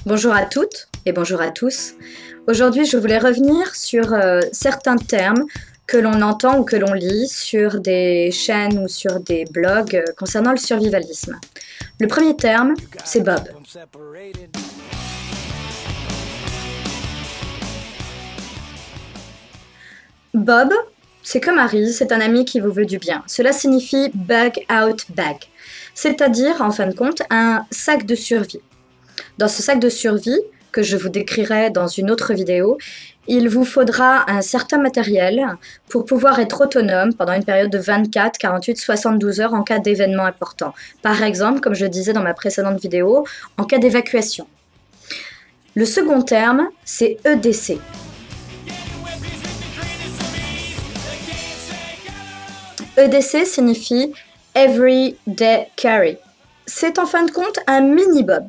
Bonjour à toutes et bonjour à tous. Aujourd'hui, je voulais revenir sur certains termes que l'on entend ou que l'on lit sur des chaînes ou sur des blogs concernant le survivalisme. Le premier terme, c'est Bob. Bob, c'est comme Harry, c'est un ami qui vous veut du bien. Cela signifie bug out bag, c'est-à-dire, en fin de compte, un sac de survie. Dans ce sac de survie, que je vous décrirai dans une autre vidéo, il vous faudra un certain matériel pour pouvoir être autonome pendant une période de 24, 48, 72 heures en cas d'événement important. Par exemple, comme je le disais dans ma précédente vidéo, en cas d'évacuation. Le second terme, c'est EDC. EDC signifie Everyday Carry. C'est en fin de compte un mini-bob.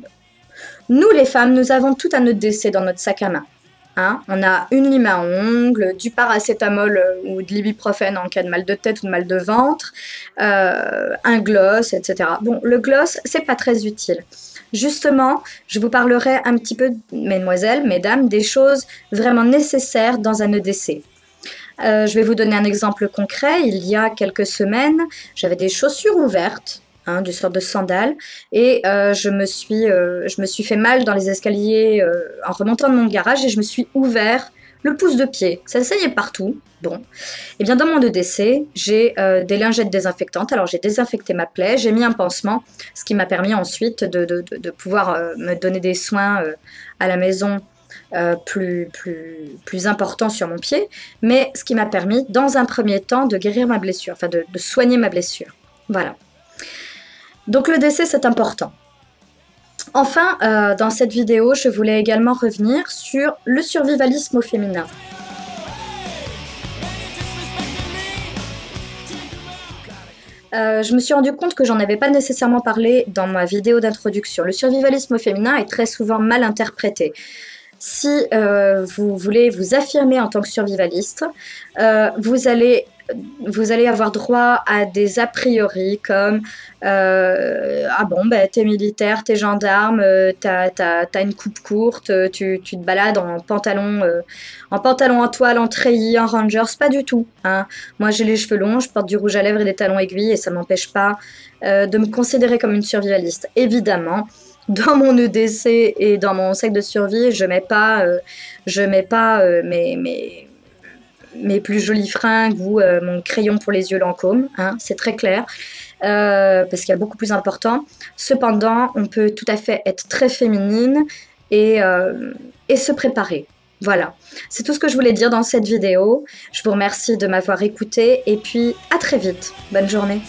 Nous, les femmes, nous avons tout un EDC dans notre sac à main. On a une lime à ongles, du paracétamol ou de l'ibuprofène en cas de mal de tête ou de mal de ventre, un gloss, etc. Bon, le gloss, c'est pas très utile. Justement, je vous parlerai un petit peu, mesdemoiselles, mesdames, des choses vraiment nécessaires dans un EDC. Je vais vous donner un exemple concret. Il y a quelques semaines, j'avais des chaussures ouvertes, du sort de sandales, et je me suis fait mal dans les escaliers en remontant de mon garage et je me suis ouvert le pouce de pied. Ça saillait partout. Bon, et bien dans mon EDC, j'ai des lingettes désinfectantes. Alors j'ai désinfecté ma plaie, j'ai mis un pansement, ce qui m'a permis ensuite de pouvoir me donner des soins à la maison plus important sur mon pied, mais ce qui m'a permis dans un premier temps de guérir ma blessure, enfin de soigner ma blessure. Voilà. Donc le décès, c'est important. Enfin, dans cette vidéo, je voulais également revenir sur le survivalisme au féminin. Je me suis rendu compte que j'en avais pas nécessairement parlé dans ma vidéo d'introduction. Le survivalisme au féminin est très souvent mal interprété. Si vous voulez vous affirmer en tant que survivaliste, vous allez avoir droit à des a priori comme ah bon, ben, t'es militaire, t'es gendarme, t'as une coupe courte, tu te balades en pantalon en toile, en treillis, en rangers, pas du tout. Moi j'ai les cheveux longs, je porte du rouge à lèvres et des talons aiguilles et ça m'empêche pas de me considérer comme une survivaliste. Évidemment, dans mon EDC et dans mon sac de survie, je mets pas mes plus jolies fringues ou mon crayon pour les yeux Lancôme, c'est très clair, parce qu'il y a beaucoup plus important. Cependant, on peut tout à fait être très féminine et se préparer. Voilà, c'est tout ce que je voulais dire dans cette vidéo. Je vous remercie de m'avoir écouté et puis à très vite. Bonne journée.